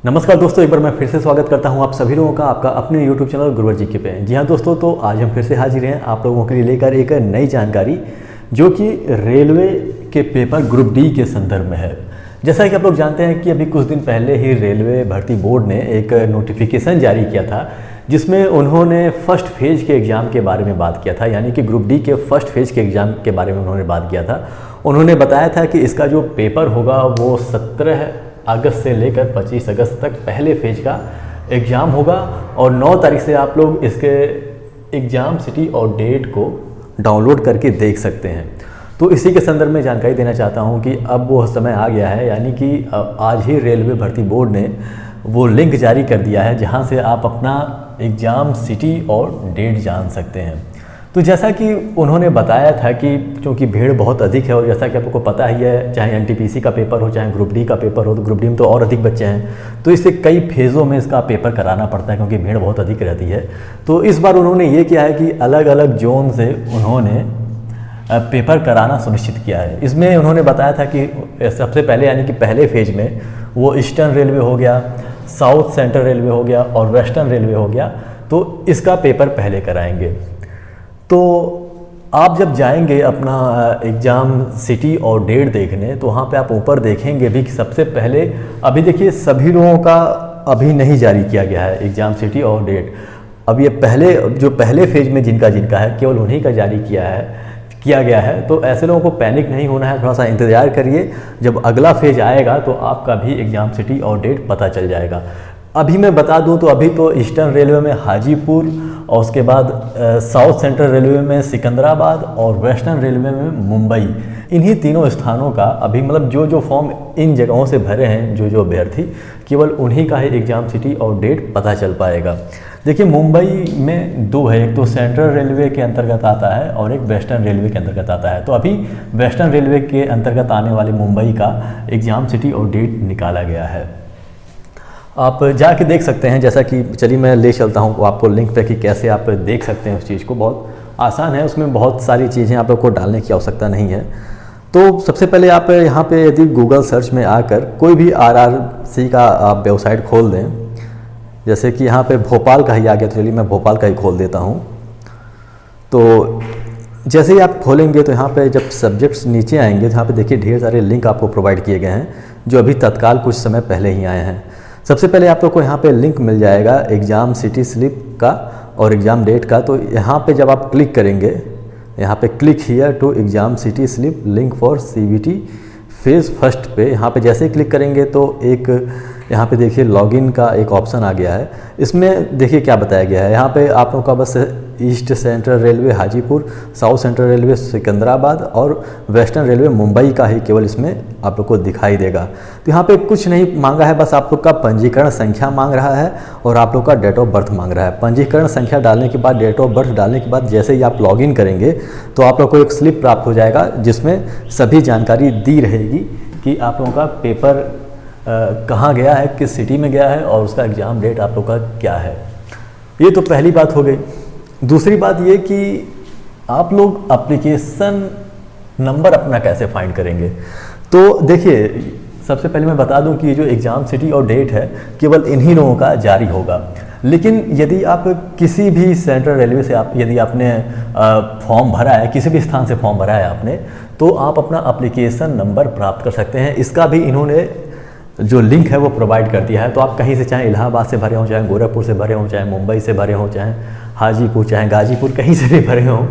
नमस्कार दोस्तों, एक बार मैं फिर से स्वागत करता हूं आप सभी लोगों का आपका अपने YouTube चैनल गुरुवर जी के पे। जी हाँ दोस्तों, तो आज हम फिर से हाजिर हैं आप लोगों के लिए लेकर एक नई जानकारी जो कि रेलवे के पेपर ग्रुप डी के संदर्भ में है। जैसा कि आप लोग जानते हैं कि अभी कुछ दिन पहले ही रेलवे भर्ती बोर्ड ने एक नोटिफिकेशन जारी किया था जिसमें उन्होंने फर्स्ट फेज के एग्ज़ाम के बारे में बात किया था, यानी कि ग्रुप डी के फर्स्ट फेज के एग्ज़ाम के बारे में उन्होंने बात किया था। उन्होंने बताया था कि इसका जो पेपर होगा वो 17 अगस्त से लेकर 25 अगस्त तक पहले फेज का एग्ज़ाम होगा और 9 तारीख से आप लोग इसके एग्ज़ाम सिटी और डेट को डाउनलोड करके देख सकते हैं। तो इसी के संदर्भ में जानकारी देना चाहता हूं कि अब वो समय आ गया है, यानी कि आज ही रेलवे भर्ती बोर्ड ने वो लिंक जारी कर दिया है जहां से आप अपना एग्ज़ाम सिटी और डेट जान सकते हैं। तो जैसा कि उन्होंने बताया था कि क्योंकि भीड़ बहुत अधिक है और जैसा कि आपको पता ही है, चाहे एनटीपीसी का पेपर हो चाहे ग्रुप डी का पेपर हो, तो ग्रुप डी में तो और अधिक बच्चे हैं, तो इससे कई फेज़ों में इसका पेपर कराना पड़ता है क्योंकि भीड़ बहुत अधिक रहती है। तो इस बार उन्होंने ये किया है कि अलग अलग जोन से उन्होंने पेपर कराना सुनिश्चित किया है। इसमें उन्होंने बताया था कि सबसे पहले यानी कि पहले फेज में वो ईस्टर्न रेलवे हो गया, साउथ सेंट्रल रेलवे हो गया और वेस्टर्न रेलवे हो गया, तो इसका पेपर पहले कराएंगे। तो आप जब जाएंगे अपना एग्ज़ाम सिटी और डेट देखने, तो वहाँ पे आप ऊपर देखेंगे भी कि सबसे पहले अभी देखिए सभी लोगों का अभी नहीं जारी किया गया है एग्ज़ाम सिटी और डेट। अब ये पहले फेज में जिनका है केवल उन्हीं का जारी किया गया है। तो ऐसे लोगों को पैनिक नहीं होना है, थोड़ा सा इंतज़ार करिए, जब अगला फेज आएगा तो आपका भी एग्ज़ाम सिटी और डेट पता चल जाएगा। अभी मैं बता दूं तो अभी तो ईस्टर्न रेलवे में हाजीपुर और उसके बाद साउथ सेंट्रल रेलवे में सिकंदराबाद और वेस्टर्न रेलवे में मुंबई, इन्हीं तीनों स्थानों का अभी मतलब जो फॉर्म इन जगहों से भरे हैं जो अभ्यर्थी, केवल उन्हीं का ही एग्ज़ाम सिटी और डेट पता चल पाएगा। देखिए मुंबई में दो है, एक तो सेंट्रल रेलवे के अंतर्गत आता है और एक वेस्टर्न रेलवे के अंतर्गत आता है। तो अभी वेस्टर्न रेलवे के अंतर्गत आने वाले मुंबई का एग्ज़ाम सिटी और डेट निकाला गया है। आप जाके देख सकते हैं, जैसा कि चलिए मैं ले चलता हूँ आपको लिंक पे कि कैसे आप देख सकते हैं उस चीज़ को। बहुत आसान है, उसमें बहुत सारी चीज़ें आप लोग को डालने की आवश्यकता नहीं है। तो सबसे पहले आप यहाँ पे यदि गूगल सर्च में आकर कोई भी आरआरसी का आप वेबसाइट खोल दें, जैसे कि यहाँ पे भोपाल का ही आ गया, तो चलिए मैं भोपाल का ही खोल देता हूँ। तो जैसे ही आप खोलेंगे तो यहाँ पे जब सब्जेक्ट्स नीचे आएंगे तो यहाँ पे देखिए ढेर सारे लिंक आपको प्रोवाइड किए गए हैं जो अभी तत्काल कुछ समय पहले ही आए हैं। सबसे पहले आप लोग को यहाँ पे लिंक मिल जाएगा एग्ज़ाम सिटी स्लिप का और एग्ज़ाम डेट का। तो यहाँ पे जब आप क्लिक करेंगे, यहाँ पे click here to exam city slip link for CBT phase first पे, यहाँ पे जैसे ही क्लिक करेंगे तो एक यहाँ पे देखिए लॉगिन का एक ऑप्शन आ गया है। इसमें देखिए क्या बताया गया है, यहाँ पे आप लोगों का बस east central railway Hajipur, south central railway Secunderabad और वेस्टर्न रेलवे मुंबई का ही केवल इसमें आप लोग को दिखाई देगा। तो यहाँ पे कुछ नहीं मांगा है, बस आप लोग का पंजीकरण संख्या मांग रहा है और आप लोग का डेट ऑफ बर्थ मांग रहा है। पंजीकरण संख्या डालने के बाद, डेट ऑफ बर्थ डालने के बाद जैसे ही आप लॉगिन करेंगे तो आप लोग को एक स्लिप प्राप्त हो जाएगा जिसमें सभी जानकारी दी रहेगी कि आप लोगों का पेपर कहाँ गया है, किस सिटी में गया है और उसका एग्ज़ाम डेट आप लोग का क्या है। ये तो पहली बात हो गई। दूसरी बात ये कि आप लोग एप्लीकेशन नंबर अपना कैसे फाइंड करेंगे। तो देखिए सबसे पहले मैं बता दूं कि ये जो एग्ज़ाम सिटी और डेट है केवल इन्हीं लोगों का जारी होगा, लेकिन यदि आप किसी भी सेंट्रल रेलवे से यदि आपने फॉर्म भरा है, किसी भी स्थान से फॉर्म भरा है आपने, तो आप अपना एप्लीकेशन नंबर प्राप्त कर सकते हैं। इसका भी इन्होंने जो लिंक है वो प्रोवाइड कर दिया है। तो आप कहीं से, चाहे इलाहाबाद से भरे हों, चाहे गोरखपुर से भरे हों, चाहे मुंबई से भरे हों, चाहे हाजीपुर, चाहे गाजीपुर, कहीं से भी भरे हों,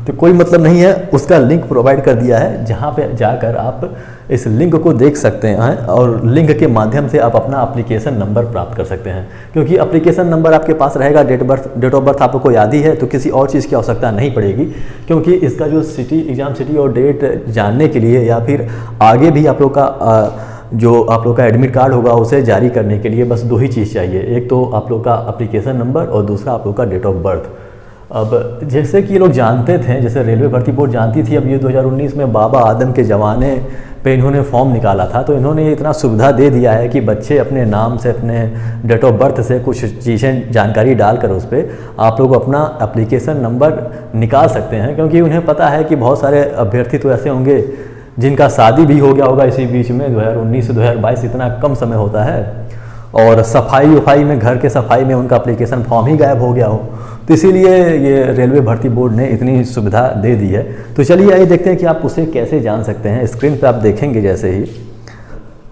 तो कोई मतलब नहीं है, उसका लिंक प्रोवाइड कर दिया है जहाँ पे जाकर आप इस लिंक को देख सकते हैं और लिंक के माध्यम से आप अपना एप्लीकेशन नंबर प्राप्त कर सकते हैं। क्योंकि एप्लीकेशन नंबर आपके पास रहेगा, डेट ऑफ बर्थ आप लोग को याद ही है, तो किसी और चीज़ की आवश्यकता नहीं पड़ेगी। क्योंकि इसका जो एग्ज़ाम सिटी और डेट जानने के लिए या फिर आगे भी आप लोग का जो आप लोग का एडमिट कार्ड होगा उसे जारी करने के लिए बस दो ही चीज़ चाहिए, एक तो आप लोग का एप्लीकेशन नंबर और दूसरा आप लोग का डेट ऑफ बर्थ। अब जैसे कि ये लोग जानते थे, जैसे रेलवे भर्ती बोर्ड जानती थी, अब ये 2019 में बाबा आदम के ज़माने पे इन्होंने फॉर्म निकाला था, तो इन्होंने इतना सुविधा दे दिया है कि बच्चे अपने नाम से, अपने डेट ऑफ बर्थ से कुछ चीज़ें जानकारी डालकर उस पर आप लोग अपना एप्लीकेशन नंबर निकाल सकते हैं। क्योंकि उन्हें पता है कि बहुत सारे अभ्यर्थी तो ऐसे होंगे जिनका शादी भी हो गया होगा इसी बीच में, 2019 से 2022 इतना कम समय होता है और सफाई वफाई में, घर के सफाई में उनका एप्लीकेशन फॉर्म ही गायब हो गया हो। तो इसीलिए ये रेलवे भर्ती बोर्ड ने इतनी सुविधा दे दी है। तो चलिए आइए देखते हैं कि आप उसे कैसे जान सकते हैं। स्क्रीन पर आप देखेंगे जैसे ही,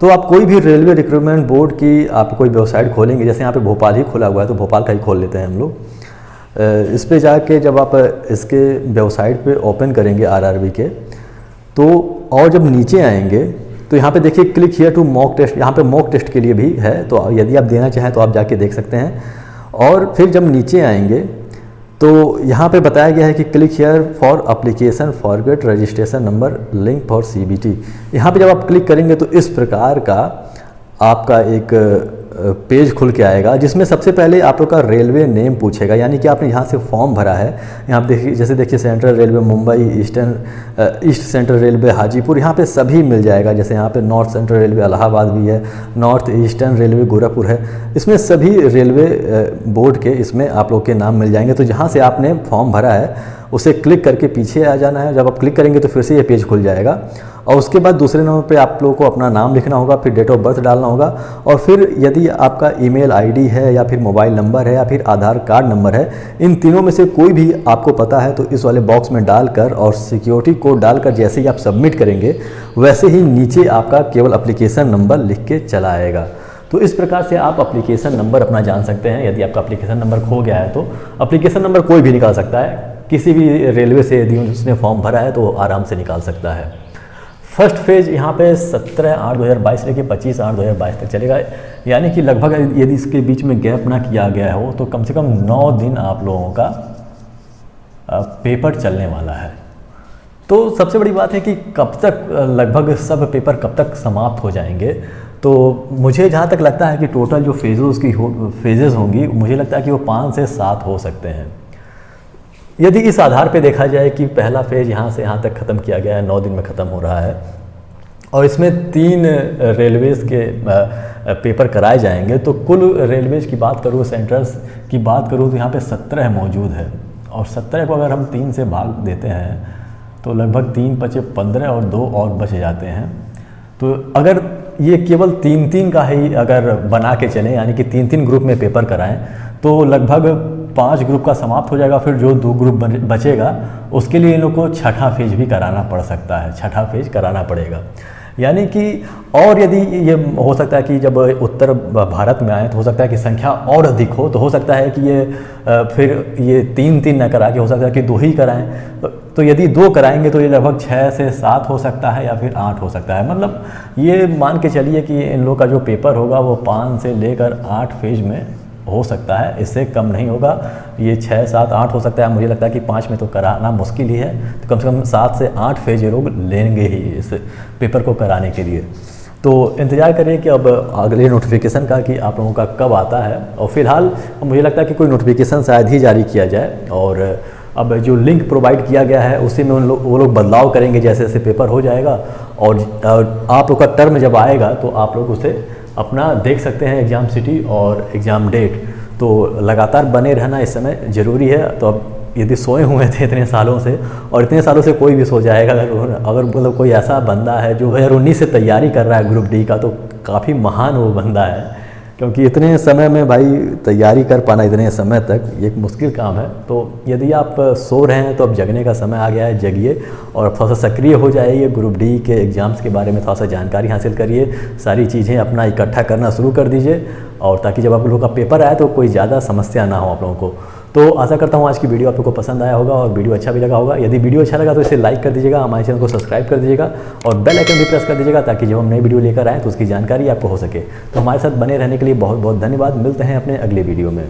तो आप कोई भी रेलवे रिक्रूटमेंट बोर्ड की आप कोई वेबसाइट खोलेंगे, जैसे यहाँ पे भोपाल ही खुला हुआ है तो भोपाल का ही खोल लेते हैं हम लोग। इस पे जाके जब आप इसके वेबसाइट पे ओपन करेंगे आरआरबी के, तो और जब नीचे आएंगे तो यहाँ पे देखिए click here to mock test, यहाँ पे मॉक टेस्ट के लिए भी है, तो यदि आप देना चाहें तो आप जाके देख सकते हैं। और फिर जब नीचे आएंगे तो यहाँ पे बताया गया है कि click here for application forget registration number link for CBT. यहाँ पे जब आप क्लिक करेंगे तो इस प्रकार का आपका एक पेज खुल के आएगा, जिसमें सबसे पहले आप लोग का रेलवे नेम पूछेगा, यानी कि आपने यहाँ से फॉर्म भरा है। यहाँ पे देखिए, जैसे देखिए central railway Mumbai, east central railway Hajipur, यहाँ पे सभी मिल जाएगा। जैसे यहाँ पे नॉर्थ सेंट्रल रेलवे इलाहाबाद भी है, नॉर्थ ईस्टर्न रेलवे गोरखपुर है, इसमें सभी रेलवे बोर्ड के इसमें आप लोग के नाम मिल जाएंगे। तो जहाँ से आपने फॉर्म भरा है उसे क्लिक करके पीछे आ जाना है। जब आप क्लिक करेंगे तो फिर से ये पेज खुल जाएगा, और उसके बाद दूसरे नंबर पे आप लोगों को अपना नाम लिखना होगा, फिर डेट ऑफ बर्थ डालना होगा, और फिर यदि आपका ईमेल आईडी है या फिर मोबाइल नंबर है या फिर आधार कार्ड नंबर है, इन तीनों में से कोई भी आपको पता है तो इस वाले बॉक्स में डालकर और सिक्योरिटी कोड डालकर जैसे ही आप सबमिट करेंगे वैसे ही नीचे आपका केवल एप्लीकेशन नंबर लिख के चला आएगा। तो इस प्रकार से आप एप्लीकेशन नंबर अपना जान सकते हैं। यदि आपका एप्लीकेशन नंबर खो गया है तो एप्लीकेशन नंबर कोई भी निकाल सकता है, किसी भी रेलवे से यदि उसने फॉर्म भरा है तो आराम से निकाल सकता है। फर्स्ट फेज यहाँ पे 17/8/2022 लेके 25/8/2022 तक चलेगा, यानी कि लगभग यदि इसके बीच में गैप ना किया गया हो तो कम से कम 9 दिन आप लोगों का पेपर चलने वाला है। तो सबसे बड़ी बात है कि कब तक लगभग सब पेपर कब तक समाप्त हो जाएंगे। तो मुझे जहाँ तक लगता है कि टोटल जो फेजेस होंगी, मुझे लगता है कि वो 5 से 7 हो सकते हैं। यदि इस आधार पे देखा जाए कि पहला फेज यहाँ से यहाँ तक ख़त्म किया गया है, 9 दिन में ख़त्म हो रहा है, और इसमें 3 रेलवेज़ के पेपर कराए जाएंगे, तो कुल रेलवेज़ की बात करूँ, सेंटर्स की बात करूँ तो यहाँ पे 17 मौजूद है। और 17 को अगर हम 3 से भाग देते हैं तो लगभग 3 × 5 = 15 और 2 और बच जाते हैं। तो अगर ये केवल 3-3 का ही अगर बना के चलें, यानी कि 3-3 ग्रुप में पेपर कराएं, तो लगभग 5 ग्रुप का समाप्त हो जाएगा। फिर जो 2 ग्रुप बचेगा उसके लिए इन लोग को छठा फेज भी कराना पड़ सकता है, छठा फेज कराना पड़ेगा। यानी कि और यदि ये हो सकता है कि जब उत्तर भारत में आए तो हो सकता है कि संख्या और अधिक हो, तो हो सकता है कि ये फिर ये 3-3 न करा के हो सकता है कि 2 ही कराएं। तो यदि 2 कराएंगे तो ये लगभग 6 से 7 हो सकता है या फिर 8 हो सकता है। मतलब ये मान के चलिए कि इन लोग का जो पेपर होगा वो 5 से लेकर 8 फेज में हो सकता है, इससे कम नहीं होगा। ये 6, 7, 8 हो सकता है। मुझे लगता है कि 5 में तो कराना मुश्किल ही है, तो कम से कम 7 से 8 फेज ये लोग लेंगे ही इस पेपर को कराने के लिए। तो इंतज़ार करिए कि अब अगले नोटिफिकेशन का कि आप लोगों का कब आता है। और फिलहाल मुझे लगता है कि कोई नोटिफिकेशन शायद ही जारी किया जाए, और अब जो लिंक प्रोवाइड किया गया है उसी में वो लोग बदलाव करेंगे जैसे जैसे पेपर हो जाएगा। और आप लोग का टर्म जब आएगा तो आप लोग उसे अपना देख सकते हैं, एग्ज़ाम सिटी और एग्ज़ाम डेट। तो लगातार बने रहना इस समय ज़रूरी है। तो अब यदि सोए हुए थे इतने सालों से, और इतने सालों से कोई भी सो जाएगा, अगर मतलब कोई ऐसा बंदा है जो 2019 से तैयारी कर रहा है ग्रुप डी का, तो काफ़ी महान वो बंदा है, क्योंकि इतने समय में भाई तैयारी कर पाना इतने समय तक ये एक मुश्किल काम है। तो यदि आप सो रहे हैं तो अब जगने का समय आ गया है, जगिए और थोड़ा सा सक्रिय हो जाइए। ग्रुप डी के एग्ज़ाम्स के बारे में थोड़ा सा जानकारी हासिल करिए, सारी चीज़ें अपना इकट्ठा करना शुरू कर दीजिए, और ताकि जब आप लोगों का पेपर आए तो कोई ज़्यादा समस्या ना हो आप लोगों को। तो आशा करता हूँ आज की वीडियो आप लोगों को पसंद आया होगा और वीडियो अच्छा भी लगा होगा। यदि वीडियो अच्छा लगा तो इसे लाइक कर दीजिएगा, हमारे चैनल को सब्सक्राइब कर दीजिएगा और बेल आइकन भी प्रेस कर दीजिएगा, ताकि जब हम नई वीडियो लेकर आएँ तो उसकी जानकारी आपको हो सके। तो हमारे साथ बने रहने के लिए बहुत बहुत धन्यवाद। मिलते हैं अपने अगले वीडियो में।